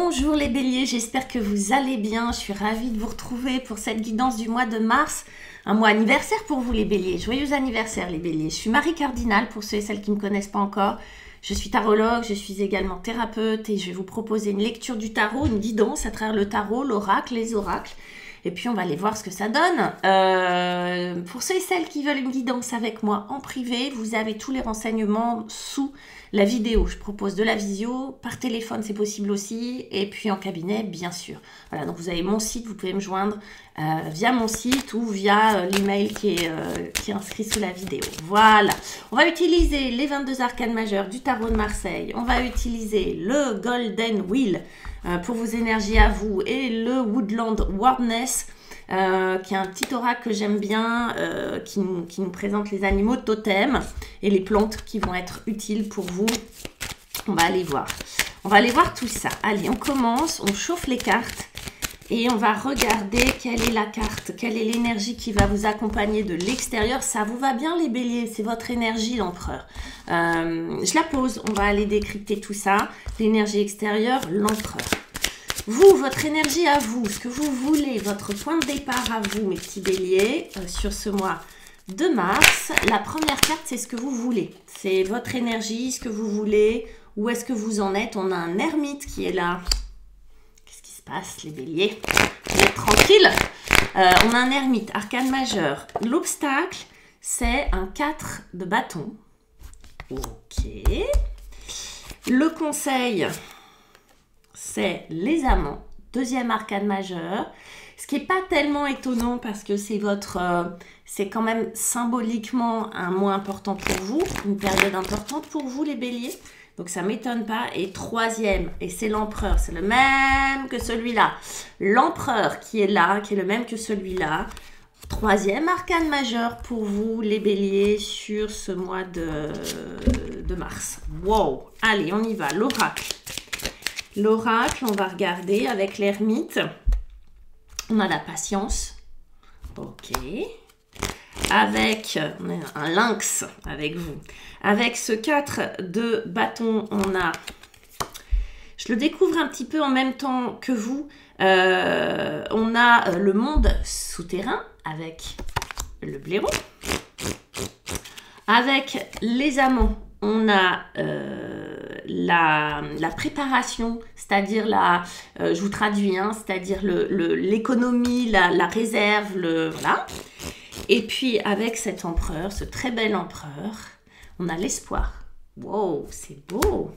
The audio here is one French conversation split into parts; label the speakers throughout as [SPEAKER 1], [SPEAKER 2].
[SPEAKER 1] Bonjour les béliers, j'espère que vous allez bien. Je suis ravie de vous retrouver pour cette guidance du mois de mars. Un mois anniversaire pour vous les béliers. Joyeux anniversaire les béliers. Je suis Marie Cardinal pour ceux et celles qui ne me connaissent pas encore. Je suis tarologue, je suis également thérapeute et je vais vous proposer une lecture du tarot, une guidance à travers le tarot, l'oracle, les oracles. Et puis on va aller voir ce que ça donne. Pour ceux et celles qui veulent une guidance avec moi en privé, vous avez tous les renseignements sous la vidéo. Je propose de la visio, par téléphone c'est possible aussi, et puis en cabinet bien sûr. Voilà, donc vous avez mon site, vous pouvez me joindre via mon site ou via l'email qui est inscrit sous la vidéo. Voilà, on va utiliser les 22 arcanes majeures du tarot de Marseille, on va utiliser le Golden Wheel pour vos énergies à vous et le Woodland Wordness qui est un petit oracle que j'aime bien qui nous présente les animaux totems et les plantes qui vont être utiles pour vous. On va aller voir tout ça. Allez, on commence, on chauffe les cartes et on va regarder quelle est la carte, quelle est l'énergie qui va vous accompagner de l'extérieur. Ça vous va bien les béliers, c'est votre énergie l'empereur. Je la pose, on va aller décrypter tout ça. L'énergie extérieure, l'empereur. Vous, votre énergie à vous, ce que vous voulez, votre point de départ à vous, mes petits béliers, sur ce mois de mars. La première carte, c'est ce que vous voulez. C'est votre énergie, ce que vous voulez, où est-ce que vous en êtes. On a un ermite qui est là. Qu'est-ce qui se passe, les béliers? Vous êtes tranquille. On a un ermite, arcane majeur. L'obstacle, c'est un 4 de bâton. Ok. Le conseil, c'est les amants, deuxième arcane majeur, ce qui n'est pas tellement étonnant parce que c'est c'est quand même symboliquement un mois important pour vous, une période importante pour vous les béliers, donc ça ne m'étonne pas. Et troisième, et c'est l'empereur, c'est le même que celui-là, l'empereur qui est là, qui est le même que celui-là, troisième arcane majeur pour vous les béliers sur ce mois de mars. Wow, allez on y va, l'oracle. L'oracle, on va regarder avec l'ermite. On a la patience. Ok. Avec un lynx avec vous. Avec ce 4 de bâton, on a... Je le découvre un petit peu en même temps que vous. On a le monde souterrain avec le blaireau. Avec les amants, on a la préparation, c'est-à-dire je vous traduis, hein, c'est-à-dire l'économie, la réserve, voilà. Et puis avec cet empereur, ce très bel empereur, on a l'espoir. Wow, c'est beau.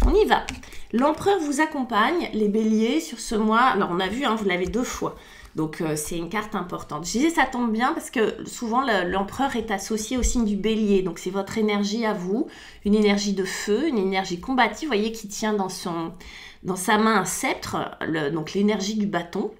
[SPEAKER 1] On y va. L'empereur vous accompagne, les béliers, sur ce mois. Alors on a vu, hein, vous l'avez 2 fois. Donc, c'est une carte importante. Je disais, ça tombe bien parce que souvent, l'empereur est associé au signe du bélier. Donc, c'est votre énergie à vous, une énergie de feu, une énergie combative, vous voyez, qui tient dans sa main un sceptre, donc l'énergie du bâton.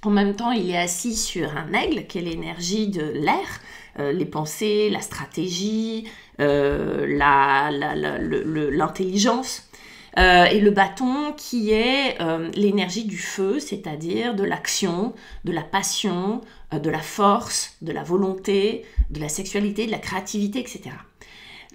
[SPEAKER 1] En même temps, il est assis sur un aigle, qui est l'énergie de l'air, les pensées, la stratégie, l'intelligence. Et le bâton qui est l'énergie du feu, c'est-à-dire de l'action, de la passion, de la force, de la volonté, de la sexualité, de la créativité, etc.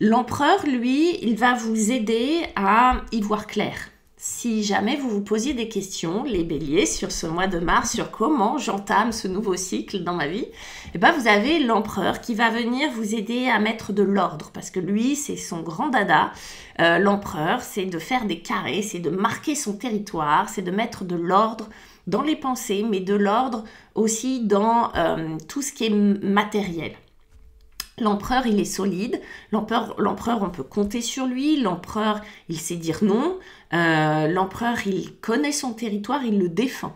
[SPEAKER 1] L'empereur, lui, il va vous aider à y voir clair. Si jamais vous vous posiez des questions, les béliers, sur ce mois de mars, sur comment j'entame ce nouveau cycle dans ma vie, eh ben vous avez l'empereur qui va venir vous aider à mettre de l'ordre, parce que lui, c'est son grand dada. L'empereur, c'est de faire des carrés, c'est de marquer son territoire, c'est de mettre de l'ordre dans les pensées, mais de l'ordre aussi dans tout ce qui est matériel. L'empereur, il est solide. L'empereur, on peut compter sur lui. L'empereur, il sait dire non. L'empereur, il connaît son territoire, il le défend.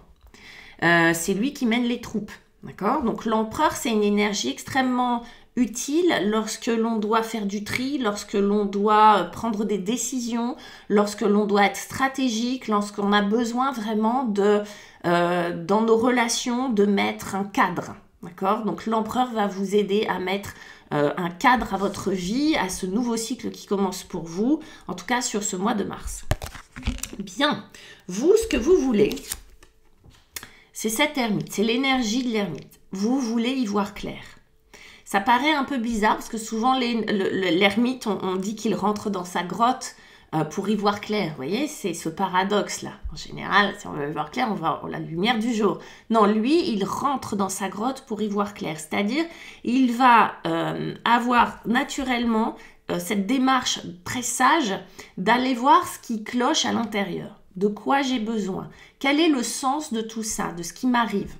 [SPEAKER 1] C'est lui qui mène les troupes. D'accord? Donc, l'empereur, c'est une énergie extrêmement utile lorsque l'on doit faire du tri, lorsque l'on doit prendre des décisions, lorsque l'on doit être stratégique, lorsqu'on a besoin vraiment dans nos relations, de mettre un cadre. D'accord? Donc, l'empereur va vous aider à mettre un cadre à votre vie, à ce nouveau cycle qui commence pour vous, en tout cas sur ce mois de mars. Bien, vous, ce que vous voulez, c'est cet ermite, c'est l'énergie de l'ermite. Vous voulez y voir clair. Ça paraît un peu bizarre parce que souvent l'ermite, on dit qu'il rentre dans sa grotte pour y voir clair. Vous voyez, c'est ce paradoxe-là. En général, si on veut y voir clair, on va la lumière du jour. Non, lui, il rentre dans sa grotte pour y voir clair. C'est-à-dire, il va avoir naturellement cette démarche très sage d'aller voir ce qui cloche à l'intérieur. De quoi j'ai besoin? Quel est le sens de tout ça, de ce qui m'arrive?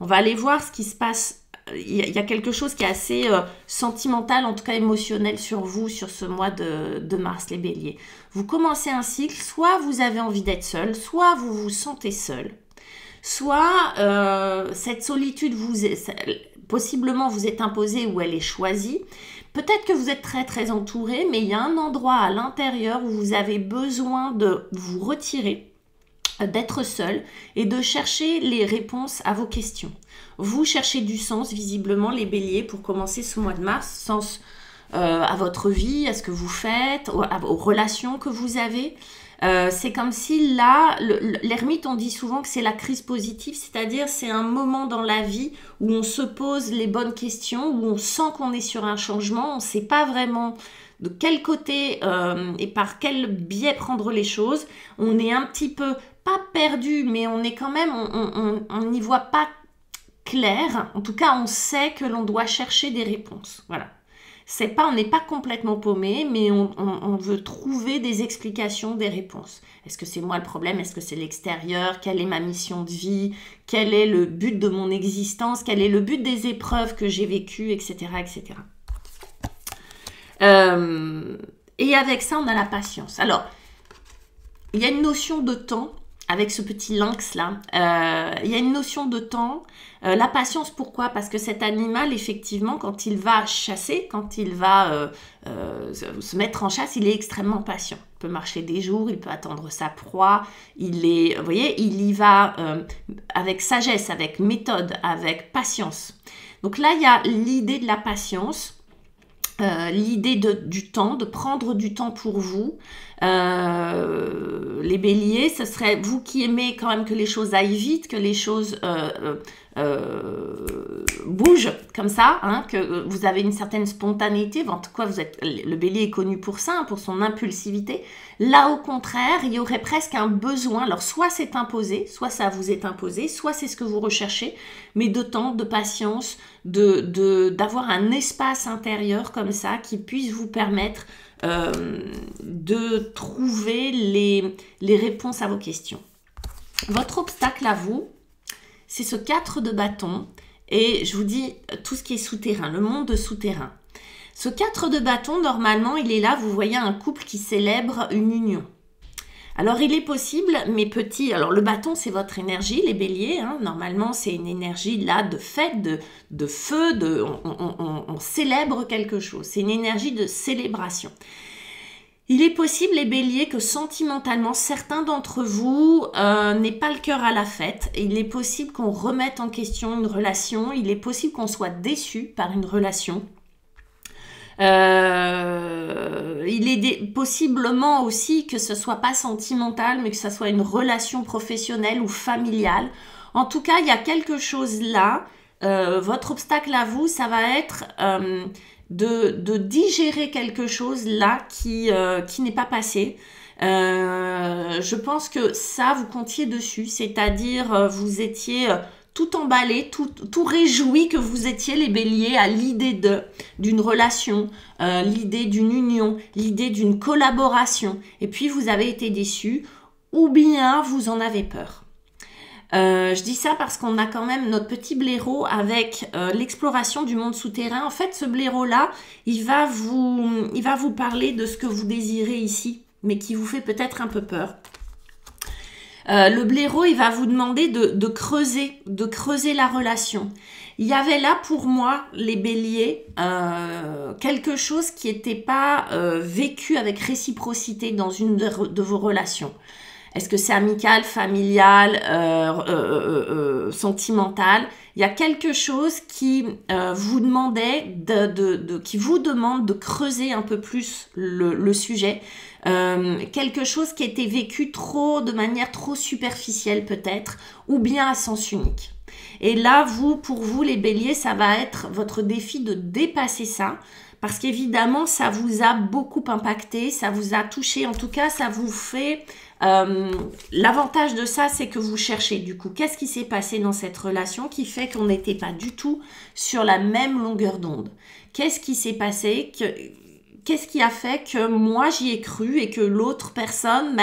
[SPEAKER 1] On va aller voir ce qui se passe. Il y a quelque chose qui est assez sentimental, en tout cas émotionnel sur vous, sur ce mois de mars, les béliers. Vous commencez un cycle, soit vous avez envie d'être seul, soit vous vous sentez seul, soit cette solitude possiblement vous est imposée ou elle est choisie. Peut-être que vous êtes très très entouré, mais il y a un endroit à l'intérieur où vous avez besoin de vous retirer, d'être seul et de chercher les réponses à vos questions. Vous cherchez du sens, visiblement, les béliers, pour commencer ce mois de mars, sens à votre vie, à ce que vous faites, aux relations que vous avez. C'est comme si là, l'ermite, on dit souvent que c'est la crise positive, c'est-à-dire c'est un moment dans la vie où on se pose les bonnes questions, où on sent qu'on est sur un changement, on ne sait pas vraiment de quel côté et par quel biais prendre les choses. On est un petit peu, pas perdu, mais on est quand même, on n'y voit pas clair. En tout cas, on sait que l'on doit chercher des réponses. Voilà. On n'est pas complètement paumé, mais on veut trouver des explications, des réponses. Est-ce que c'est moi le problème? Est-ce que c'est l'extérieur? Quelle est ma mission de vie? Quel est le but de mon existence? Quel est le but des épreuves que j'ai vécues, etc., etc. Et avec ça, on a la patience. Alors, il y a une notion de temps avec ce petit lynx là. Il y a une notion de temps. La patience, pourquoi? Parce que cet animal, effectivement, quand il va chasser, quand il va se mettre en chasse, il est extrêmement patient. Il peut marcher des jours, il peut attendre sa proie. Vous voyez, il y va avec sagesse, avec méthode, avec patience. Donc là, il y a l'idée de la patience. L'idée du temps, de prendre du temps pour vous. Les béliers, ce serait vous qui aimez quand même que les choses aillent vite, que les choses bougent comme ça, hein, que vous avez une certaine spontanéité. En tout cas, le bélier est connu pour ça, hein, pour son impulsivité. Là, au contraire, il y aurait presque un besoin. Alors, soit c'est imposé, soit ça vous est imposé, soit c'est ce que vous recherchez, mais de temps, de patience, d'avoir un espace intérieur comme ça qui puisse vous permettre de trouver les réponses à vos questions. Votre obstacle à vous, c'est ce 4 de bâton, et je vous dis tout ce qui est souterrain, le monde souterrain. Ce 4 de bâton, normalement, il est là, vous voyez un couple qui célèbre une union. Alors, il est possible, mes petits... Alors, le bâton, c'est votre énergie, les béliers. Hein, normalement, c'est une énergie, là, de fête, de feu, on célèbre quelque chose. C'est une énergie de célébration. Il est possible, les béliers, que sentimentalement, certains d'entre vous n'aient pas le cœur à la fête. Il est possible qu'on remette en question une relation. Il est possible qu'on soit déçu par une relation. Il est possiblement aussi que ce soit pas sentimental, mais que ce soit une relation professionnelle ou familiale. En tout cas, il y a quelque chose là. Votre obstacle à vous, ça va être de digérer quelque chose là qui n'est pas passé. Je pense que ça, vous comptiez dessus, c'est-à-dire vous étiez... tout emballé, tout réjoui que vous étiez les béliers à l'idée d'une relation, l'idée d'une union, l'idée d'une collaboration. Et puis vous avez été déçus ou bien vous en avez peur. Je dis ça parce qu'on a quand même notre petit blaireau avec l'exploration du monde souterrain. En fait, ce blaireau-là, il va vous parler de ce que vous désirez ici, mais qui vous fait peut-être un peu peur. Le blaireau, il va vous demander de creuser la relation. Il y avait là pour moi, les béliers, quelque chose qui n'était pas vécu avec réciprocité dans une de vos relations. Est-ce que c'est amical, familial, sentimental? Il y a quelque chose qui vous demandait qui vous demande de creuser un peu plus le sujet. Quelque chose qui était vécu de manière trop superficielle peut-être, ou bien à sens unique. Et là, pour vous les béliers, ça va être votre défi de dépasser ça, parce qu'évidemment, ça vous a beaucoup impacté, ça vous a touché, en tout cas, ça vous fait... l'avantage de ça, c'est que vous cherchez du coup, qu'est-ce qui s'est passé dans cette relation qui fait qu'on n'était pas du tout sur la même longueur d'onde? Qu'est-ce qui s'est passé? Qu'est-ce qui a fait que moi j'y ai cru et que l'autre personne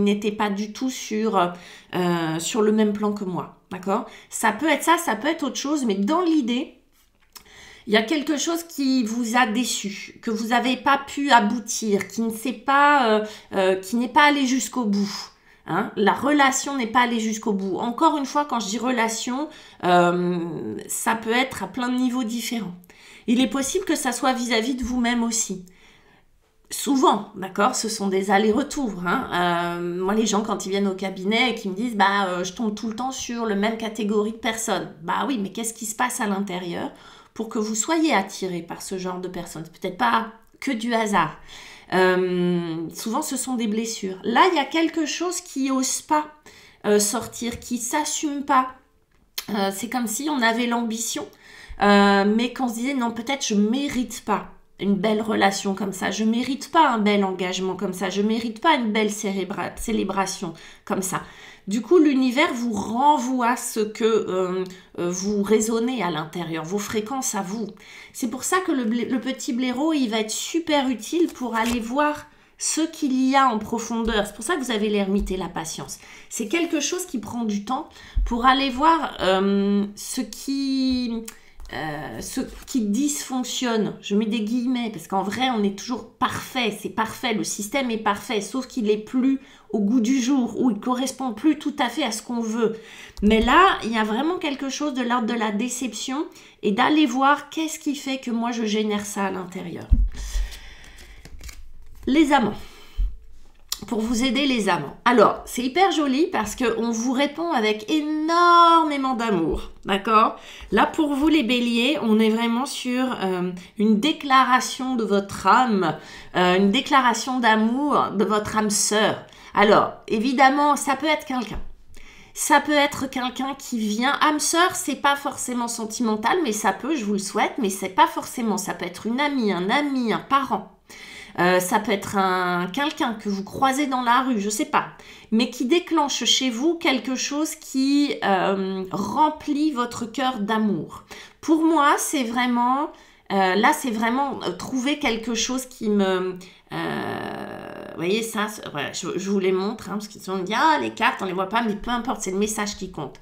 [SPEAKER 1] n'était pas du tout sur le même plan que moi, d'accord? Ça peut être ça, ça peut être autre chose, mais dans l'idée, il y a quelque chose qui vous a déçu, que vous n'avez pas pu aboutir, qui n'est pas allé jusqu'au bout. Hein? La relation n'est pas allée jusqu'au bout. Encore une fois, quand je dis relation, ça peut être à plein de niveaux différents. Il est possible que ça soit vis-à-vis de vous-même aussi. Souvent, d'accord, ce sont des allers-retours. Hein. Moi, les gens, quand ils viennent au cabinet et qui me disent je tombe tout le temps sur la même catégorie de personnes. Bah oui, mais qu'est-ce qui se passe à l'intérieur pour que vous soyez attiré par ce genre de personnes? C'est peut-être pas que du hasard. Souvent, ce sont des blessures. Là, il y a quelque chose qui n'ose pas sortir, qui ne s'assume pas. C'est comme si on avait l'ambition, mais qu'on se disait non, peut-être je ne mérite pas une belle relation comme ça, je ne mérite pas un bel engagement comme ça, je ne mérite pas une belle célébration comme ça. Du coup, l'univers vous renvoie ce que vous raisonnez à l'intérieur, vos fréquences à vous. C'est pour ça que le petit blaireau, il va être super utile pour aller voir ce qu'il y a en profondeur. C'est pour ça que vous avez l'ermite et la patience. C'est quelque chose qui prend du temps pour aller voir ce qui dysfonctionne. Je mets des guillemets parce qu'en vrai, on est toujours parfait. C'est parfait. Le système est parfait, sauf qu'il n'est plus au goût du jour, où il ne correspond plus tout à fait à ce qu'on veut. Mais là, il y a vraiment quelque chose de l'ordre de la déception et d'aller voir qu'est-ce qui fait que moi, je génère ça à l'intérieur. Les amants. Pour vous aider les amants. Alors, c'est hyper joli parce qu'on vous répond avec énormément d'amour, d'accord? Là, pour vous les béliers, on est vraiment sur une déclaration de votre âme, une déclaration d'amour de votre âme sœur. Alors, évidemment, ça peut être quelqu'un. Ça peut être quelqu'un qui vient... Âme sœur, c'est pas forcément sentimental, mais ça peut, je vous le souhaite, mais c'est pas forcément. Ça peut être une amie, un parent. Ça peut être quelqu'un que vous croisez dans la rue, je sais pas, mais qui déclenche chez vous quelque chose qui remplit votre cœur d'amour. Pour moi, c'est vraiment, là, c'est vraiment trouver quelque chose qui me... vous voyez ça, voilà, je vous les montre, hein, parce qu'ils me disent, les cartes, on les voit pas, mais peu importe, c'est le message qui compte.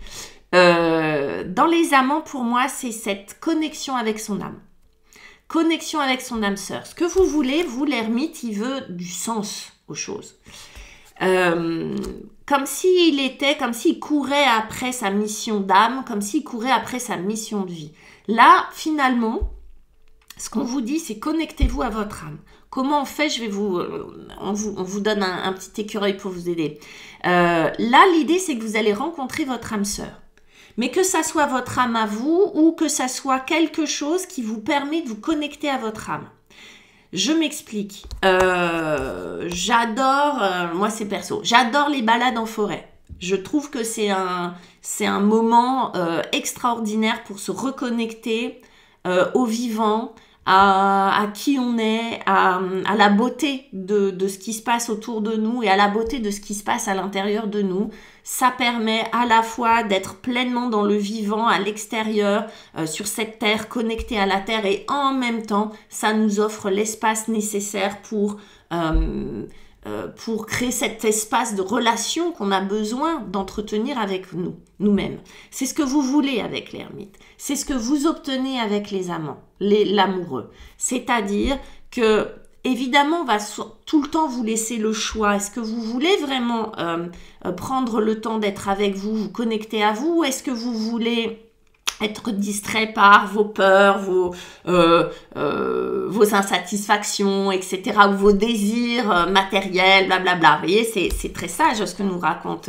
[SPEAKER 1] Dans les amants, pour moi, c'est cette connexion avec son âme. Connexion avec son âme sœur. Ce que vous voulez, vous, l'ermite, il veut du sens aux choses. Comme s'il courait après sa mission d'âme, comme s'il courait après sa mission de vie. Là, finalement, ce qu'on vous dit, c'est connectez-vous à votre âme. Comment on fait? On vous donne un petit écureuil pour vous aider. Là, l'idée, c'est que vous allez rencontrer votre âme sœur. Mais que ça soit votre âme à vous ou que ça soit quelque chose qui vous permet de vous connecter à votre âme. Je m'explique. J'adore, moi c'est perso, j'adore les balades en forêt. Je trouve que c'est un moment extraordinaire pour se reconnecter au vivant, à qui on est, à la beauté de ce qui se passe autour de nous et à la beauté de ce qui se passe à l'intérieur de nous. Ça permet à la fois d'être pleinement dans le vivant, à l'extérieur, sur cette terre, connectée à la terre, et en même temps, ça nous offre l'espace nécessaire pour créer cet espace de relation qu'on a besoin d'entretenir avec nous-mêmes. C'est ce que vous voulez avec l'ermite. C'est ce que vous obtenez avec les amants, l'amoureux. C'est-à-dire que, évidemment, on va tout le temps vous laisser le choix. Est-ce que vous voulez vraiment prendre le temps d'être avec vous, vous connecter à vous, ou est-ce que vous voulez être distrait par vos peurs, vos insatisfactions, etc., ou vos désirs matériels, blablabla. Vous voyez, c'est très sage ce que nous raconte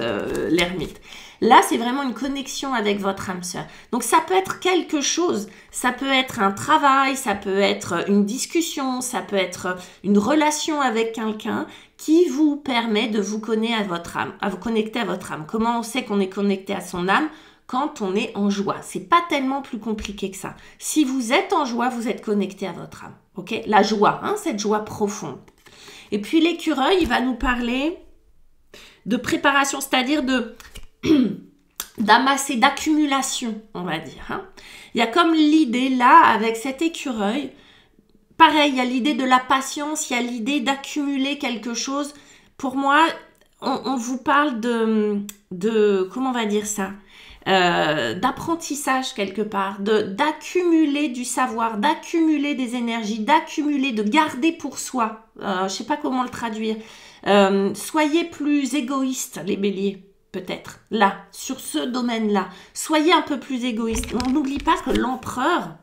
[SPEAKER 1] l'ermite. Là, c'est vraiment une connexion avec votre âme sœur. Donc, ça peut être quelque chose. Ça peut être un travail, ça peut être une discussion, ça peut être une relation avec quelqu'un qui vous permet de vous connecter à votre âme, Comment on sait qu'on est connecté à son âme? quand on est en joie. C'est pas tellement plus compliqué que ça. Si vous êtes en joie, vous êtes connecté à votre âme. Ok, la joie, hein, cette joie profonde. Et puis l'écureuil, il va nous parler de préparation, c'est-à-dire de d'amasser, d'accumulation, on va dire. Hein. Il y a comme l'idée là, avec cet écureuil, pareil, il y a l'idée de la patience, il y a l'idée d'accumuler quelque chose. Pour moi, on vous parle de comment on va dire ça, d'apprentissage quelque part, d'accumuler du savoir, d'accumuler des énergies, d'accumuler, de garder pour soi. Je ne sais pas comment le traduire. Soyez plus égoïstes, les béliers, peut-être, là, sur ce domaine-là. Soyez un peu plus égoïstes. On n'oublie pas que l'empereur,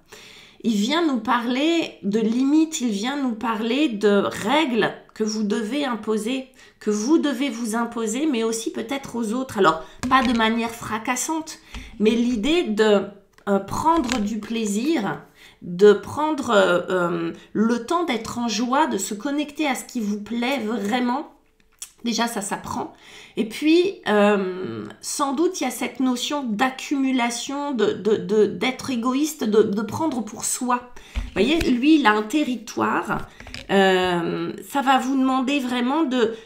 [SPEAKER 1] il vient nous parler de limites, il vient nous parler de règles que vous devez imposer, que vous devez vous imposer, mais aussi peut-être aux autres. Alors, pas de manière fracassante, mais l'idée de prendre du plaisir, de prendre le temps d'être en joie, de se connecter à ce qui vous plaît vraiment. Déjà, ça s'apprend. Et puis, sans doute, il y a cette notion d'accumulation, d'être égoïste, de prendre pour soi. Vous voyez, lui, il a un territoire. Ça va vous demander vraiment de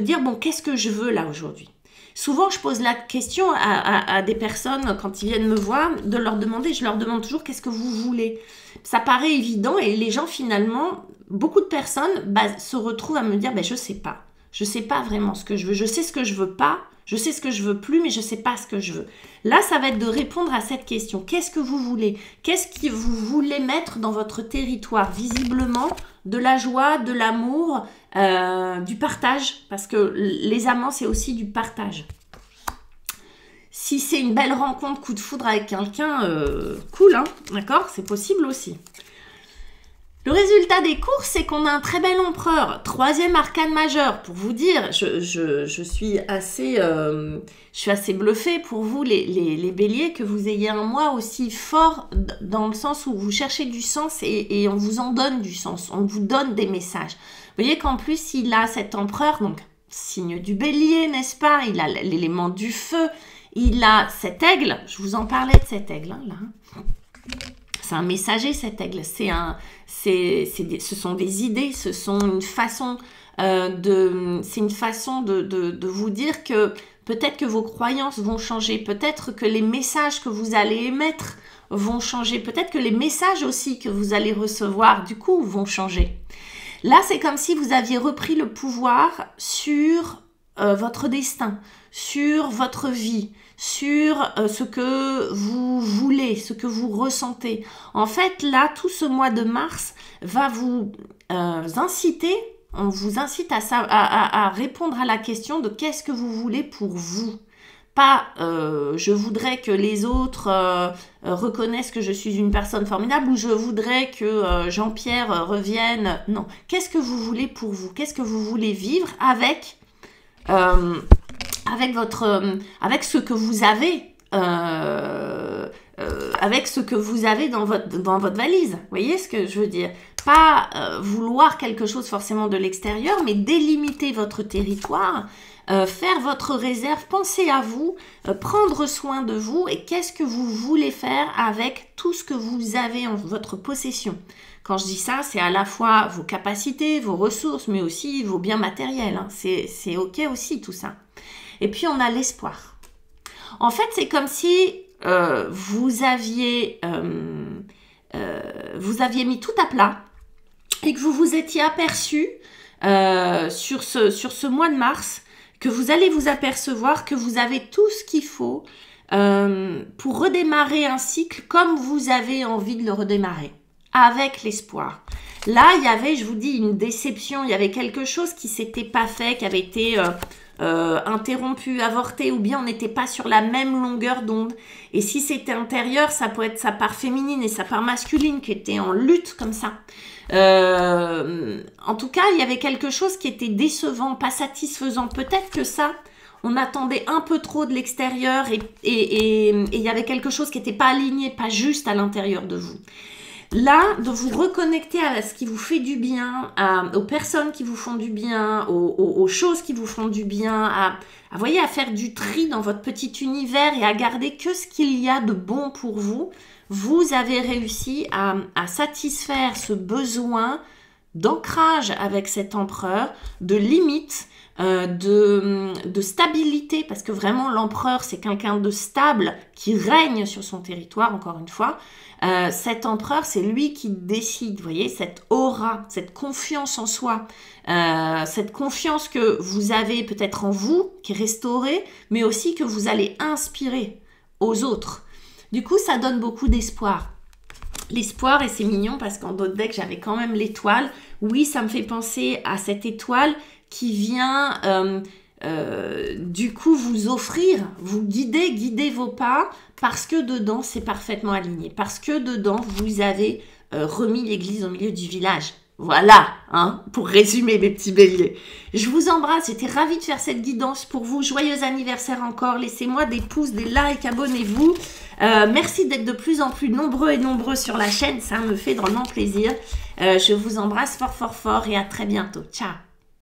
[SPEAKER 1] dire, bon, qu'est-ce que je veux là aujourd'hui? Souvent, je pose la question à des personnes, quand ils viennent me voir, de leur demander, je leur demande toujours, qu'est-ce que vous voulez? Ça paraît évident et les gens, finalement, beaucoup de personnes se retrouvent à me dire, je ne sais pas. Je ne sais pas vraiment ce que je veux. Je sais ce que je veux pas. Je sais ce que je veux plus, mais je ne sais pas ce que je veux. Là, ça va être de répondre à cette question. Qu'est-ce que vous voulez? Qu'est-ce que vous voulez mettre dans votre territoire? Visiblement, de la joie, de l'amour, du partage. Parce que les amants, c'est aussi du partage. Si c'est une belle rencontre, coup de foudre avec quelqu'un, cool, hein, d'accord? C'est possible aussi. Le résultat des courses, c'est qu'on a un très bel empereur. 3e arcane majeur. Pour vous dire, je suis assez bluffée pour vous, les béliers, que vous ayez un mois aussi fort dans le sens où vous cherchez du sens et on vous en donne du sens. On vous donne des messages. Vous voyez qu'en plus, il a cet empereur, donc signe du bélier, n'est-ce pas? Il a l'élément du feu. Il a cet aigle. Je vous en parlais de cet aigle, hein, là. C'est un messager, cet aigle. Ce sont des idées, ce sont une façon de vous dire que peut-être que vos croyances vont changer, peut-être que les messages que vous allez émettre vont changer, peut-être que les messages aussi que vous allez recevoir, du coup, vont changer. Là, c'est comme si vous aviez repris le pouvoir sur votre destin, sur votre vie, sur ce que vous voulez, ce que vous ressentez. En fait, là, tout ce mois de mars va vous inciter, on vous incite à répondre à la question de qu'est-ce que vous voulez pour vous. Pas je voudrais que les autres reconnaissent que je suis une personne formidable ou je voudrais que Jean-Pierre revienne. Non, qu'est-ce que vous voulez pour vous? Qu'est-ce que vous voulez vivre avec ce que vous avez, avec ce que vous avez dans votre valise. Vous voyez ce que je veux dire? Pas vouloir quelque chose forcément de l'extérieur, mais délimiter votre territoire, faire votre réserve, penser à vous, prendre soin de vous et qu'est-ce que vous voulez faire avec tout ce que vous avez en votre possession. Quand je dis ça, c'est à la fois vos capacités, vos ressources, mais aussi vos biens matériels. Hein. C'est OK aussi tout ça. Et puis, on a l'espoir. En fait, c'est comme si vous aviez mis tout à plat et que vous vous étiez aperçu sur ce mois de mars, que vous allez vous apercevoir que vous avez tout ce qu'il faut pour redémarrer un cycle comme vous avez envie de le redémarrer, avec l'espoir. Là, il y avait, je vous dis, une déception, il y avait quelque chose qui s'était pas fait, qui avait été interrompu, avorté, ou bien on n'était pas sur la même longueur d'onde. Et si c'était intérieur, ça peut être sa part féminine et sa part masculine qui était en lutte comme ça. En tout cas, il y avait quelque chose qui était décevant, pas satisfaisant. Peut-être que ça, on attendait un peu trop de l'extérieur et il y avait quelque chose qui n'était pas aligné, pas juste à l'intérieur de vous. là, de vous reconnecter à ce qui vous fait du bien, aux personnes qui vous font du bien, aux choses qui vous font du bien, voyez, à faire du tri dans votre petit univers et à garder que ce qu'il y a de bon pour vous, vous avez réussi à satisfaire ce besoin d'ancrage avec cet empereur, de limite, de stabilité, parce que vraiment l'empereur c'est quelqu'un de stable qui règne sur son territoire, encore une fois. Cet empereur c'est lui qui décide, vous voyez, cette aura, cette confiance en soi, cette confiance que vous avez peut-être en vous, qui est restaurée, mais aussi que vous allez inspirer aux autres. Du coup, ça donne beaucoup d'espoir. L'espoir, et c'est mignon parce qu'en d'autres decks, j'avais quand même l'étoile. Oui, ça me fait penser à cette étoile qui vient du coup vous offrir, vous guider vos pas parce que dedans, c'est parfaitement aligné. Parce que dedans, vous avez remis l'église au milieu du village. Voilà, hein, pour résumer mes petits béliers. Je vous embrasse, j'étais ravie de faire cette guidance pour vous. Joyeux anniversaire encore, laissez-moi des pouces, des likes, abonnez-vous. Merci d'être de plus en plus nombreux et nombreux sur la chaîne, ça me fait drôlement plaisir. Je vous embrasse fort fort fort et à très bientôt. Ciao.